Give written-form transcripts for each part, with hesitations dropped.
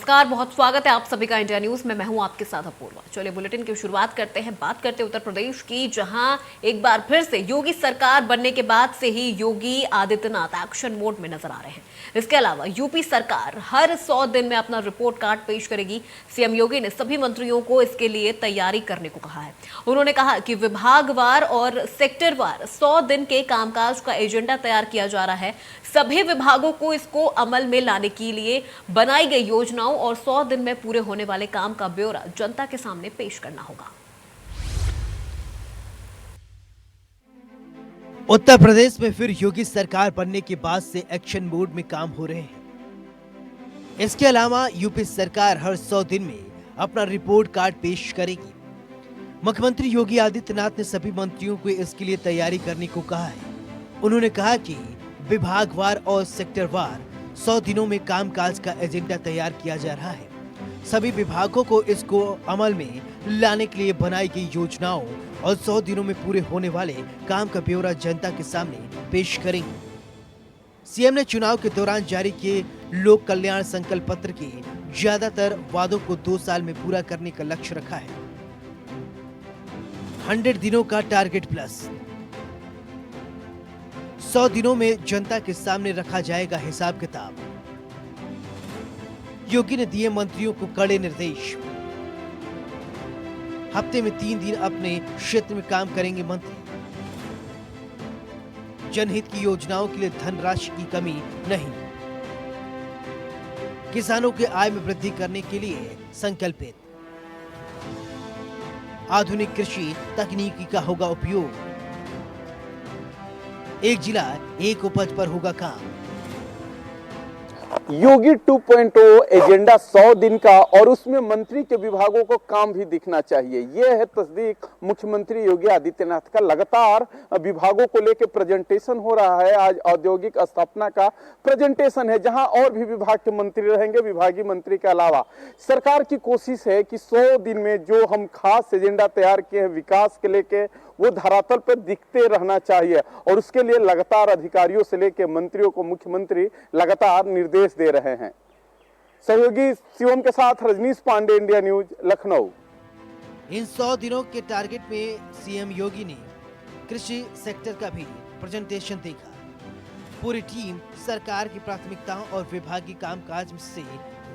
नमस्कार, बहुत स्वागत है आप सभी का इंडिया न्यूज में। मैं हूं आपके साथ अपूर्वा। चलिए बुलेटिन की शुरुआत करते हैं। बात करते हैं उत्तर प्रदेश की, जहां एक बार फिर से योगी सरकार बनने के बाद से ही योगी आदित्यनाथ एक्शन मोड में नजर आ रहे हैं। इसके अलावा यूपी सरकार हर 100 दिन में अपना रिपोर्ट कार्ड पेश करेगी। सीएम योगी ने सभी मंत्रियों को इसके लिए तैयारी करने को कहा है। उन्होंने कहा कि विभागवार और सेक्टरवार 100 दिन के कामकाज का एजेंडा तैयार किया जा रहा है। सभी विभागों को इसको अमल में लाने के लिए बनाई गई योजनाओं और 100 दिन में पूरे होने वाले काम का ब्यौरा जनता के सामने पेश करना होगा। उत्तर प्रदेश में फिर योगी सरकार बनने के बाद से एक्शन मोड में काम हो रहे हैं। इसके अलावा यूपी सरकार हर 100 दिन में अपना रिपोर्ट कार्ड पेश करेगी। मुख्यमंत्री योगी आदित्यनाथ ने सभी मंत्रियों को इसके लिए तैयारी करने को कहा है। उन्होंने कहा कि विभागवार और सेक्टरवार 100 दिनों में कामकाज का एजेंडा तैयार किया जा रहा है। सभी विभागों को इसको अमल में लाने के लिए बनाई गई योजनाओं और 100 दिनों में पूरे होने वाले काम का ब्यौरा जनता के सामने पेश करेंगे। सीएम ने चुनाव के दौरान जारी किए लोक कल्याण संकल्प पत्र के ज्यादातर वादों को 2 साल में पूरा करने का लक्ष्य रखा है। 100 दिनों का टारगेट प्लस 100 दिनों में जनता के सामने रखा जाएगा हिसाब किताब। योगी ने दिए मंत्रियों को कड़े निर्देश। हफ्ते में 3 दिन अपने क्षेत्र में काम करेंगे मंत्री। जनहित की योजनाओं के लिए धनराशि की कमी नहीं। किसानों के आय में वृद्धि करने के लिए संकल्पित। आधुनिक कृषि तकनीकी का होगा उपयोग। एक जिला एक उपज पर होगा काम। योगी 2.0 एजेंडा 100 दिन का, और उसमें मंत्री के विभागों को काम भी दिखना चाहिए। यह है तस्दीक मुख्यमंत्री योगी आदित्यनाथ का। लगातार विभागों को लेकर प्रेजेंटेशन हो रहा है। आज औद्योगिक स्थापना का प्रेजेंटेशन है, जहां और भी विभाग के मंत्री रहेंगे। विभागीय मंत्री के अलावा सरकार की कोशिश है कि 100 दिन में जो हम खास एजेंडा तैयार किए हैं विकास के लेके, वो धरातल पर दिखते रहना चाहिए। और उसके लिए लगातार अधिकारियों से लेकर मंत्रियों को मुख्यमंत्री लगातार निर्देश दे रहे हैं। सहयोगी शिवम के साथ रजनीश पांडे, इंडिया न्यूज, लखनऊ। इन 100 दिनों के टारगेट में सीएम योगी ने कृषि सेक्टर का भी प्रेजेंटेशन देखा। पूरी टीम सरकार की प्राथमिकताओं और विभागीय कामकाज से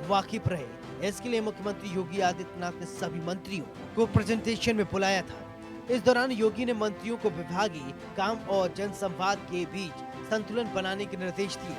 वाकिफ रहे। इसके लिए मुख्यमंत्री योगी आदित्यनाथ ने सभी मंत्रियों को प्रेजेंटेशन में बुलाया था। इस दौरान योगी ने मंत्रियों को विभागीय काम और जनसंवाद के बीच संतुलन बनाने के निर्देश दिए।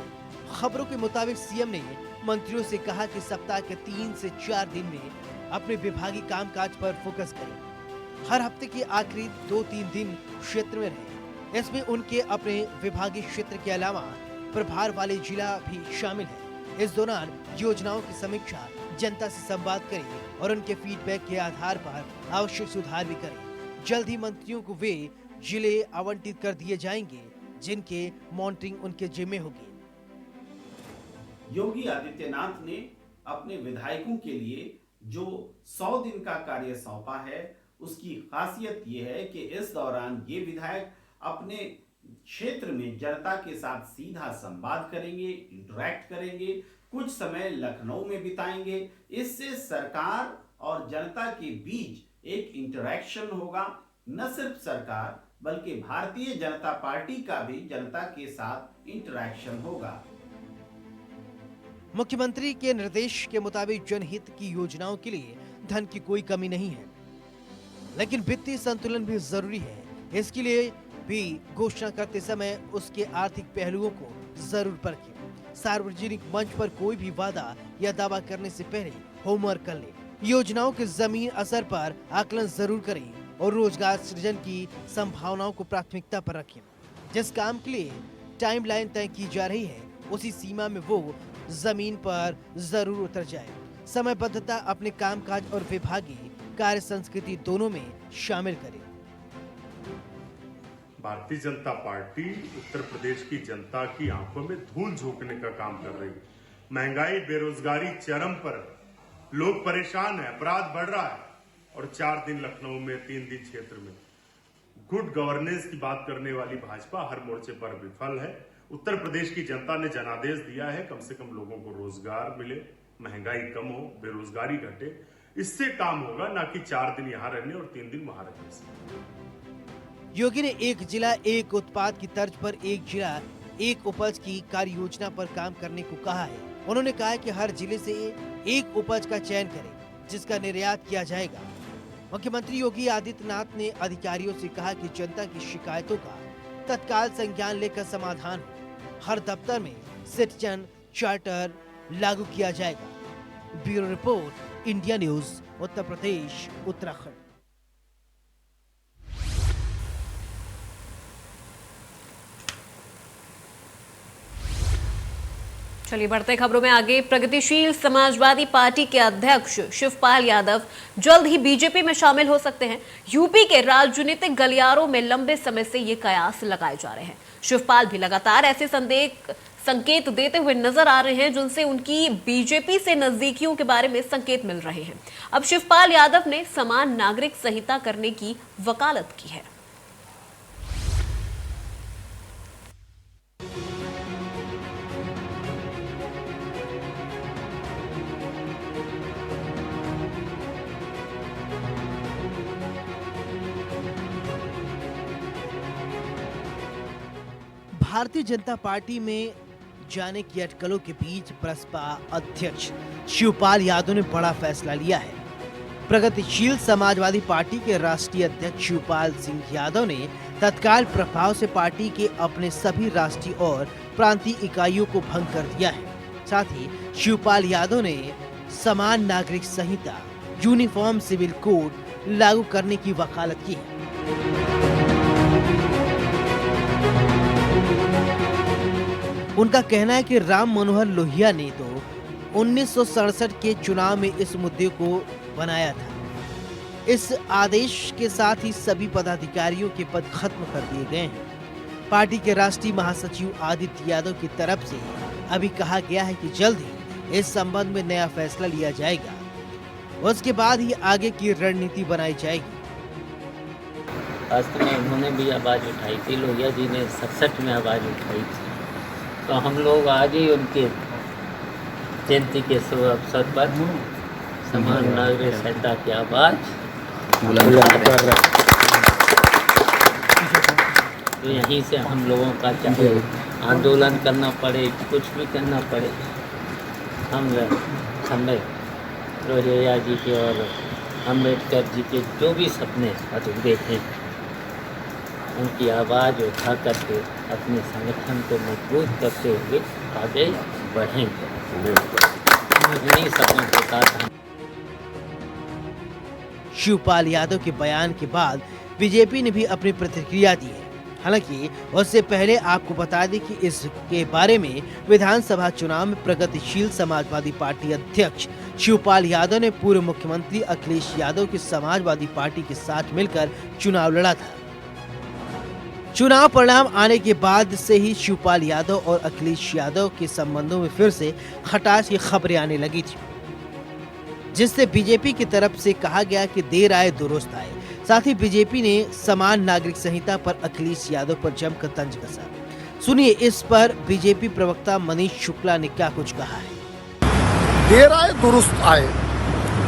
खबरों के मुताबिक सीएम ने मंत्रियों से कहा कि सप्ताह के 3 से 4 दिन में अपने विभागीय कामकाज पर फोकस करें। हर हफ्ते के आखिरी 2-3 दिन क्षेत्र में रहे। इसमें उनके अपने विभागीय क्षेत्र के अलावा प्रभार वाले जिला भी शामिल है। इस दौरान योजनाओं की समीक्षा, जनता से संवाद करें और उनके फीडबैक के आधार पर आवश्यक सुधार भी करें। जल्द ही मंत्रियों को वे जिले आवंटित कर दिए जाएंगे जिनके मॉनिटरिंग उनके जिम्मे होगी। योगी आदित्यनाथ ने अपने विधायकों के लिए जो 100 दिन का कार्य सौंपा है, उसकी खासियत यह है कि इस दौरान ये विधायक अपने क्षेत्र में जनता के साथ सीधा संवाद करेंगे, इंटरैक्ट करेंगे, कुछ समय लखनऊ में बिताएंगे। इससे सरकार और जनता के बीच एक इंटरैक्शन होगा। न सिर्फ सरकार बल्कि भारतीय जनता पार्टी का भी जनता के साथ इंटरैक्शन होगा। मुख्यमंत्री के निर्देश के मुताबिक जनहित की योजनाओं के लिए धन की कोई कमी नहीं है, लेकिन वित्तीय संतुलन भी जरूरी है। इसके लिए भी घोषणा करते समय उसके आर्थिक पहलुओं को जरूर परखें। सार्वजनिक मंच पर कोई भी वादा या दावा करने से पहले होमवर्क कर ले। योजनाओं के जमीन असर पर आकलन जरूर करें और रोजगार सृजन की संभावनाओं को प्राथमिकता पर रखें। जिस काम के लिए टाइमलाइन तय की जा रही है, उसी सीमा में वो जमीन पर जरूर उतर जाए। समयबद्धता अपने कामकाज और विभागीय कार्य संस्कृति दोनों में शामिल करें। भारतीय जनता पार्टी उत्तर प्रदेश की जनता की आंखों में धूल झोंकने का काम कर रही है। महंगाई, बेरोजगारी चरम पर, लोग परेशान है, अपराध बढ़ रहा है, और 4 दिन लखनऊ में, 3 दिन क्षेत्र में। गुड गवर्नेंस की बात करने वाली भाजपा हर मोर्चे पर विफल है। उत्तर प्रदेश की जनता ने जनादेश दिया है कम से कम लोगों को रोजगार मिले, महंगाई कम हो, बेरोजगारी घटे, इससे काम होगा, ना कि 4 दिन यहाँ रहने और 3 दिन वहां रहने से। योगी ने एक जिला एक उत्पाद की तर्ज पर एक जिला एक उपज की कार्य योजना पर काम करने को कहा है। उन्होंने कहा है कि हर जिले से एक उपज का चयन करें जिसका निर्यात किया जाएगा। मुख्यमंत्री योगी आदित्यनाथ ने अधिकारियों से कहा कि जनता की शिकायतों का तत्काल संज्ञान लेकर समाधान हो। हर दफ्तर में सिटीजन चार्टर लागू किया जाएगा। Bureau report, India news, Uttar Pradesh, Uttarakhand. चलिए बढ़ते खबरों में आगे। प्रगतिशील समाजवादी पार्टी के अध्यक्ष शिवपाल यादव जल्द ही बीजेपी में शामिल हो सकते हैं। यूपी के राजनीतिक गलियारों में लंबे समय से ये कयास लगाए जा रहे हैं। शिवपाल भी लगातार ऐसे संकेत देते हुए नजर आ रहे हैं जिनसे उनकी बीजेपी से नजदीकियों के बारे में संकेत मिल रहे हैं। अब शिवपाल यादव ने समान नागरिक संहिता करने की वकालत की है। भारतीय जनता पार्टी में जाने की अटकलों के बीच बसपा अध्यक्ष शिवपाल यादव ने बड़ा फैसला लिया है। प्रगतिशील समाजवादी पार्टी के राष्ट्रीय अध्यक्ष शिवपाल सिंह यादव ने तत्काल प्रभाव से पार्टी के अपने सभी राष्ट्रीय और प्रांतीय इकाइयों को भंग कर दिया है। साथ ही शिवपाल यादव ने समान नागरिक संहिता यूनिफॉर्म सिविल कोड लागू करने की वकालत की है। उनका कहना है कि राम मनोहर लोहिया ने तो 1967 के चुनाव में इस मुद्दे को बनाया था। इस आदेश के साथ ही सभी पदाधिकारियों के पद खत्म कर दिए गए हैं। पार्टी के राष्ट्रीय महासचिव आदित्य यादव की तरफ से अभी कहा गया है कि जल्द ही इस संबंध में नया फैसला लिया जाएगा। उसके बाद ही आगे की रणनीति बनाई जाएगी। वास्तव में उन्होंने भी आवाज़ उठाई थी, लोहिया जी ने 67 में आवाज़ उठाई थी। तो हम लोग आज ही उनके जयंती के शुभ अवसर पर समान नागरिक संहिता की आवाज़ बुलंद कर रहे हैं। तो यहीं से हम लोगों का चाहे आंदोलन करना पड़े, कुछ भी करना पड़े, हम हमें लोहिया जी के और अम्बेडकर जी के जो भी सपने अधूरे हैं उनकी आवाज़ उठा करके अपने संगठन को मजबूत करते हुए आगे बढ़ेंगे। इन्हीं सपनों के साथ हम। शिवपाल यादव के बयान के बाद बीजेपी ने भी अपनी प्रतिक्रिया दी है। हालांकि उससे पहले आपको बता दें कि इसके बारे में विधानसभा चुनाव में प्रगतिशील समाजवादी पार्टी अध्यक्ष शिवपाल यादव ने पूर्व मुख्यमंत्री अखिलेश यादव की समाजवादी पार्टी के साथ मिलकर चुनाव लड़ा था। चुनाव परिणाम आने के बाद से ही शिवपाल यादव और अखिलेश यादव के संबंधों में फिर से खटास की खबरें आने लगी थी, जिससे बीजेपी की तरफ से कहा गया कि देर आए दुरुस्त आए। साथ ही बीजेपी ने समान नागरिक संहिता पर अखिलेश यादव पर जमकर तंज कसा। सुनिए इस पर बीजेपी प्रवक्ता मनीष शुक्ला ने क्या कुछ कहा है। देर आए दुरुस्त आए,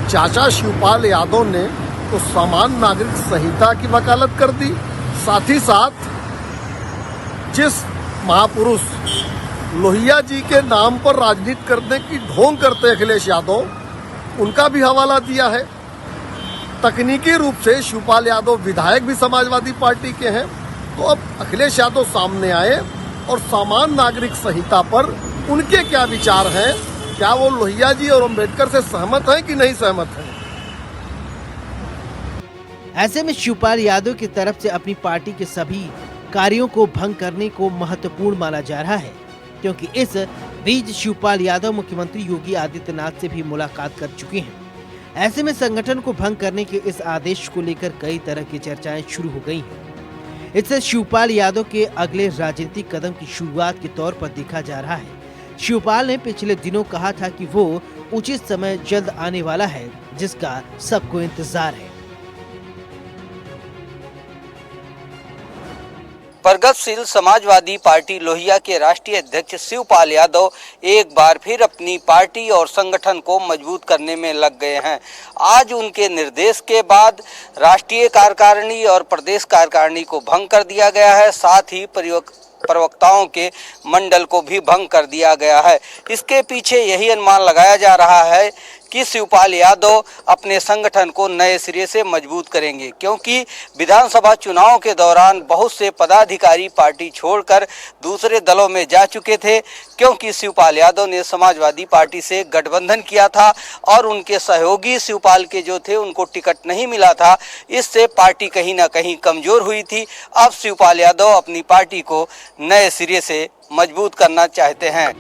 चाचा शिवपाल यादव ने तो समान नागरिक संहिता की वकालत कर दी। साथ ही साथ जिस महापुरुष लोहिया जी के नाम पर राजनीति करने की ढोंग करते अखिलेश यादव, उनका भी हवाला दिया है। तकनीकी रूप से शिवपाल यादव विधायक भी समाजवादी पार्टी के हैं। तो अब अखिलेश यादव सामने आए और समान नागरिक संहिता पर उनके क्या विचार हैं, क्या वो लोहिया जी और अम्बेडकर से सहमत हैं कि नहीं सहमत हैं। ऐसे में शिवपाल यादव की तरफ से अपनी पार्टी के सभी कार्यों को भंग करने को महत्वपूर्ण माना जा रहा है, क्योंकि इस बीच शिवपाल यादव मुख्यमंत्री योगी आदित्यनाथ से भी मुलाकात कर चुके हैं। ऐसे में संगठन को भंग करने के इस आदेश को लेकर कई तरह की चर्चाएं शुरू हो गई हैं। इससे शिवपाल यादव के अगले राजनीतिक कदम की शुरुआत के तौर पर देखा जा रहा है। शिवपाल ने पिछले दिनों कहा था कि वो उचित समय जल्द आने वाला है, जिसका सबको इंतजार है। प्रगतिशील समाजवादी पार्टी लोहिया के राष्ट्रीय अध्यक्ष शिवपाल यादव एक बार फिर अपनी पार्टी और संगठन को मजबूत करने में लग गए हैं। आज उनके निर्देश के बाद राष्ट्रीय कार्यकारिणी और प्रदेश कार्यकारिणी को भंग कर दिया गया है, साथ ही प्रवक्ताओं के मंडल को भी भंग कर दिया गया है। इसके पीछे यही अनुमान लगाया जा रहा है कि शिवपाल यादव अपने संगठन को नए सिरे से मजबूत करेंगे, क्योंकि विधानसभा चुनाव के दौरान बहुत से पदाधिकारी पार्टी छोड़कर दूसरे दलों में जा चुके थे, क्योंकि शिवपाल यादव ने समाजवादी पार्टी से गठबंधन किया था और उनके सहयोगी शिवपाल के जो थे उनको टिकट नहीं मिला था। इससे पार्टी कहीं ना कहीं कमजोर हुई थी। अब शिवपाल यादव अपनी पार्टी को नए सिरे से मजबूत करना चाहते हैं।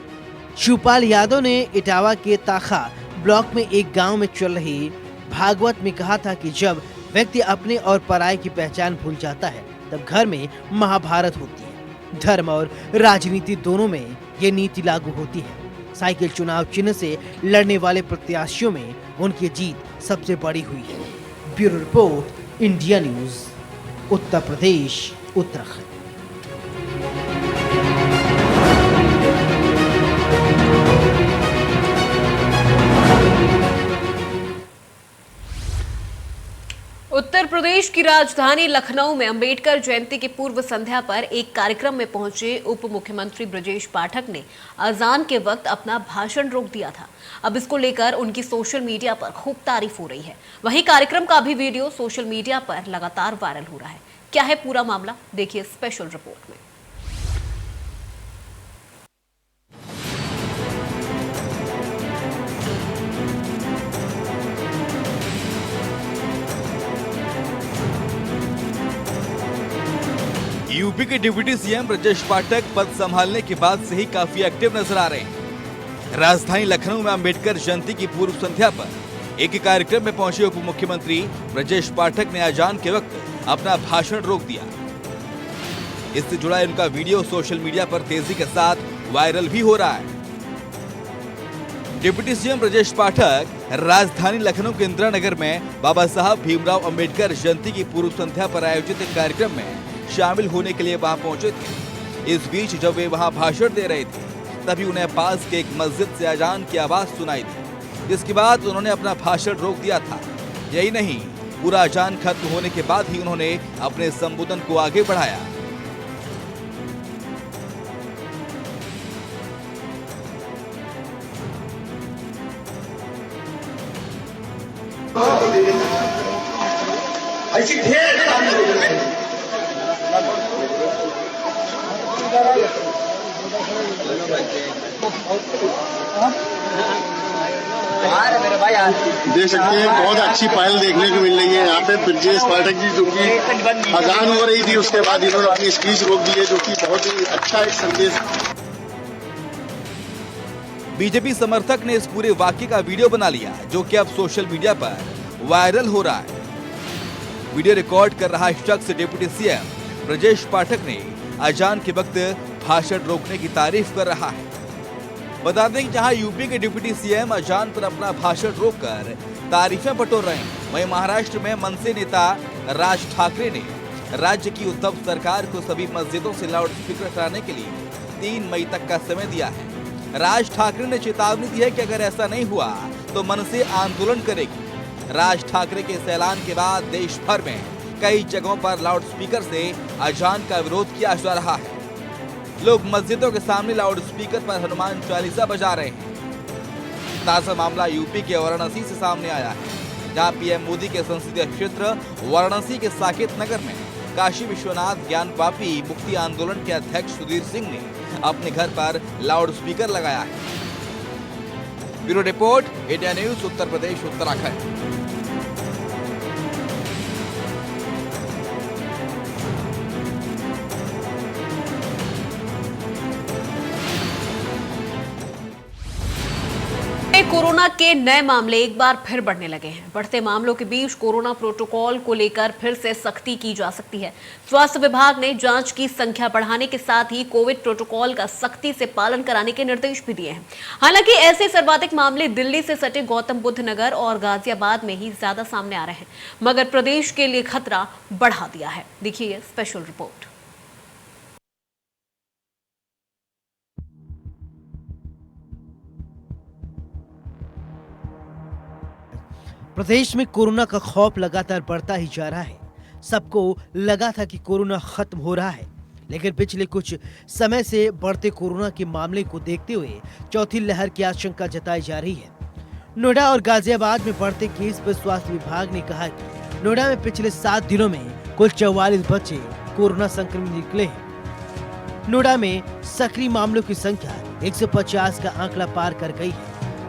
शिवपाल यादव ने इटावा के ताखा ब्लॉक में एक गांव में चल रही भागवत में कहा था कि जब व्यक्ति अपने और पराये की पहचान भूल जाता है तब घर में महाभारत होती है। धर्म और राजनीति दोनों में ये नीति लागू होती है। साइकिल चुनाव चिन्ह से लड़ने वाले प्रत्याशियों में उनकी जीत सबसे बड़ी हुई है। Bureau report, India news, Uttar Pradesh, Uttarakhand. Uttar Pradesh की राजधानी लखनऊ में अंबेडकर जयंती की पूर्व संध्या पर एक कार्यक्रम में पहुंचे उप मुख्यमंत्री ब्रजेश पाठक ने अजान के वक्त अपना भाषण रोक दिया था। अब इसको लेकर उनकी सोशल मीडिया पर खूब तारीफ हो रही है। वहीं कार्यक्रम का भी वीडियो सोशल मीडिया पर लगातार वायरल हो रहा है। क्या है पूरा मामला, देखिए स्पेशल रिपोर्ट में। यूपी के डिप्टी सीएम ब्रजेश पाठक पद संभालने के बाद से ही काफी एक्टिव नजर आ रहे हैं। राजधानी लखनऊ में अंबेडकर जयंती की पूर्व संध्या पर एक कार्यक्रम में पहुंचे उप मुख्यमंत्री ब्रजेश पाठक ने अजान के वक्त अपना भाषण रोक दिया। इससे जुड़ा उनका वीडियो सोशल मीडिया पर तेजी के साथ वायरल भी हो रहा है। डिप्टी सीएम ब्रजेश पाठक राजधानी लखनऊ के इंदिरा नगर में बाबा साहब भीमराव अंबेडकर जयंती की पूर्व संध्या पर आयोजित एक कार्यक्रम में शामिल होने के लिए वहां पहुंचे थे। इस बीच जब वे वहां भाषण दे रहे थे तभी उन्हें पास के एक मस्जिद से अजान की आवाज सुनाई दी, जिसके बाद उन्होंने अपना भाषण रोक दिया था। यही नहीं, पूरा अजान खत्म होने के बाद ही उन्होंने अपने संबोधन को आगे बढ़ाया। ऐसी ढेर देख सकते हैं, बहुत अच्छी पहल देखने को मिल रही है। यहाँ पे ब्रजेश पाठक जी जो कि अजान हो रही थी उसके बाद इन्होंने अपनी स्पीच रोक दी है, जो कि बहुत ही अच्छा एक संदेश। बीजेपी समर्थक ने इस पूरे वाक्य का वीडियो बना लिया, जो कि अब सोशल मीडिया पर वायरल हो रहा है। वीडियो रिकॉर्ड कर रहा शख्स डिप्टी सीएम ब्रजेश पाठक ने अजान के वक्त भाषण रोकने की तारीफ कर रहा है। बता दें कि जहां यूपी के डिप्टी सीएम अजान पर अपना भाषण रोककर तारीफें बटोर रहे हैं, वहीं महाराष्ट्र में मनसे नेता राज ठाकरे ने राज्य की उद्धव सरकार को सभी मस्जिदों से लाउड स्पीकर कराने के लिए 3 मई तक का समय दिया है। राज ठाकरे ने चेतावनी दी है कि अगर ऐसा नहीं हुआ तो मनसे आंदोलन करेगी। राज ठाकरे के इस ऐलान के बाद देश भर में कई जगहों पर लाउड स्पीकर से अजान का विरोध किया जा रहा है। लोग मस्जिदों के सामने लाउड स्पीकर पर हनुमान चालीसा बजा रहे हैं। ताजा मामला यूपी के वाराणसी से सामने आया है, जहां पीएम मोदी के संसदीय क्षेत्र वाराणसी के साकेत नगर में काशी विश्वनाथ ज्ञानवापी मुक्ति आंदोलन के अध्यक्ष सुधीर सिंह ने अपने घर पर लाउड स्पीकर लगाया है। Bureau report, India news, Uttar Pradesh, Uttarakhand. Corona के नए मामले एक बार फिर बढ़ने लगे हैं। बढ़ते मामलों के बीच कोरोना प्रोटोकॉल को लेकर फिर से सख्ती की जा सकती है। स्वास्थ्य विभाग ने जांच की संख्या बढ़ाने के साथ ही कोविड प्रोटोकॉल का सख्ती से पालन कराने के निर्देश भी दिए हैं। हालांकि ऐसे सर्वाधिक मामले दिल्ली से सटे गौतम बुद्ध नगर और गाजियाबाद में ही ज्यादा सामने आ रहे हैं, मगर प्रदेश के लिए खतरा बढ़ा दिया है। देखिए स्पेशल रिपोर्ट। प्रदेश में कोरोना का खौफ लगातार बढ़ता ही जा रहा है। सबको लगा था कि कोरोना खत्म हो रहा है, लेकिन पिछले कुछ समय से बढ़ते कोरोना के मामले को देखते हुए चौथी लहर की आशंका जताई जा रही है। नोएडा और गाजियाबाद में बढ़ते केस पर स्वास्थ्य विभाग ने कहा कि नोएडा में पिछले 7 दिनों में कुल 44 बच्चे कोरोना संक्रमित निकले हैं। नोएडा में सक्रिय मामलों की संख्या 150 का आंकड़ा पार कर गई है।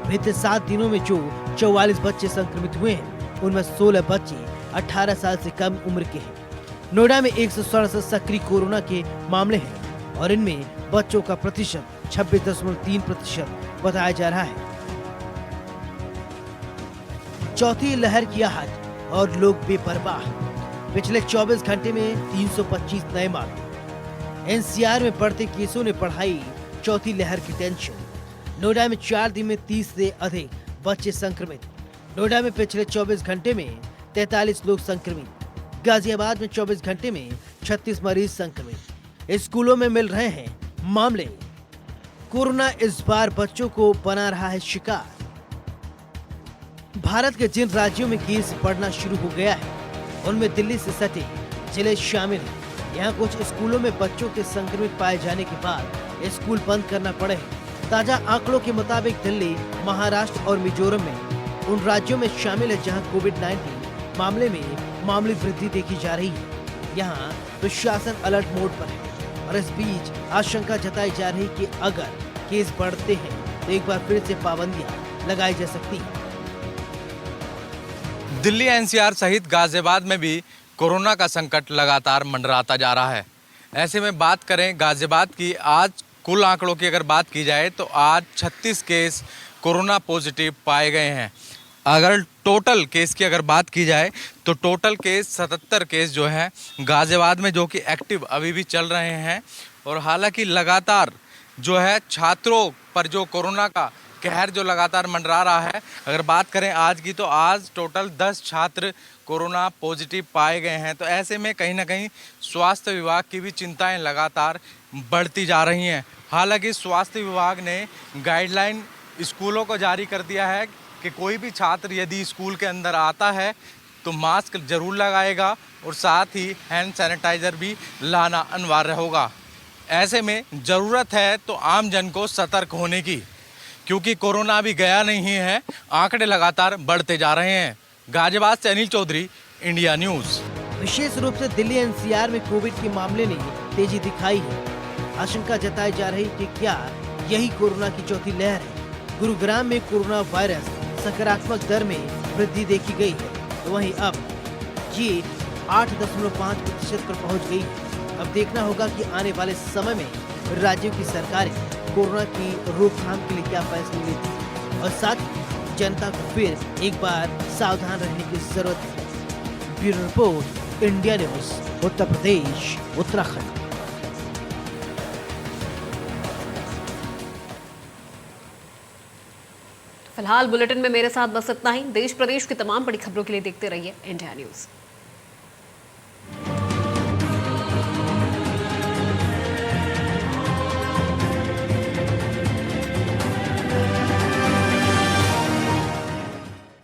बीते 7 दिनों में जो 44 बच्चे संक्रमित हुए हैं, उनमें 16 बच्चे 18 साल से कम उम्र के हैं। नोएडा में 167 सक्रिय कोरोना के मामले हैं और इनमें बच्चों का प्रतिशत 26.3% बताया जा रहा है। चौथी लहर की आहट और लोग बेपरवाह। पिछले 24 घंटे में 325 नए मामले। एनसीआर में बढ़ते केसों ने बढ़ाई चौथी लहर की टेंशन। नोएडा में 4 दिन में 30 से अधिक बच्चे संक्रमित। नोएडा में पिछले 24 घंटे में 43 लोग संक्रमित। गाजियाबाद में 24 घंटे में 36 मरीज संक्रमित। स्कूलों में मिल रहे हैं मामले। कोरोना इस बार बच्चों को बना रहा है शिकार। भारत के जिन राज्यों में केस बढ़ना शुरू हो गया है, उनमें दिल्ली से सटे जिले शामिल हैं। यहाँ कुछ स्कूलों में बच्चों के संक्रमित पाए जाने के बाद स्कूल बंद करना पड़े हैं। ताजा आंकड़ों के मुताबिक दिल्ली, महाराष्ट्र और मिजोरम में उन राज्यों में शामिल है जहां कोविड-19 मामले में मामूली वृद्धि देखी जा रही है। यहाँ प्रशासन अलर्ट मोड पर है और इस बीच आशंका जताई जा रही कि अगर केस बढ़ते हैं तो एक बार फिर से पाबंदियां लगाई जा सकती हैं। दिल्ली एनसीआर सहित गाजियाबाद में भी कोरोना का संकट लगातार मंडराता जा रहा है। ऐसे में बात करें गाजियाबाद की, आज कुल आंकड़ों की अगर बात की जाए तो आज 36 केस कोरोना पॉजिटिव पाए गए हैं। अगर टोटल केस की अगर बात की जाए तो टोटल केस 77 केस जो है गाजियाबाद में, जो कि एक्टिव अभी भी चल रहे हैं। और हालांकि लगातार जो है छात्रों पर जो कोरोना का कहर जो लगातार मंडरा रहा है, अगर बात करें आज की तो आज टोटल 10 छात्र कोरोना पॉजिटिव पाए गए हैं। तो ऐसे में कहीं ना कहीं स्वास्थ्य विभाग की भी चिंताएं लगातार बढ़ती जा रही हैं। हालांकि स्वास्थ्य विभाग ने गाइडलाइन स्कूलों को जारी कर दिया है कि कोई भी छात्र यदि स्कूल के अंदर आता है तो मास्क जरूर लगाएगा और साथ ही हैंड सैनिटाइज़र भी लाना अनिवार्य होगा। ऐसे में ज़रूरत है तो आम जन को सतर्क होने की, क्योंकि कोरोना अभी गया नहीं है, आंकड़े लगातार बढ़ते जा रहे हैं। गाजियाबाद से अनिल चौधरी, इंडिया न्यूज़। विशेष रूप से दिल्ली एनसीआर में कोविड के मामले ने तेजी दिखाई है। आशंका जताई जा रही कि क्या यही कोरोना की चौथी लहर है। गुरुग्राम में कोरोना वायरस सकारात्मक दर में वृद्धि देखी गई है, तो वहीं अब ये 8.5% पर पहुंच गई है। अब देखना होगा कि आने वाले समय में राज्यों की सरकारें कोरोना की रोकथाम के लिए क्या फैसले लेती है और साथ ही जनता को फिर एक बार सावधान रहने की जरूरत है। Bureau report, India news, Uttar Pradesh, Uttarakhand. फिलहाल बुलेटिन में मेरे साथ बस इतना ही। देश प्रदेश की तमाम बड़ी खबरों के लिए देखते रहिए इंडिया न्यूज़।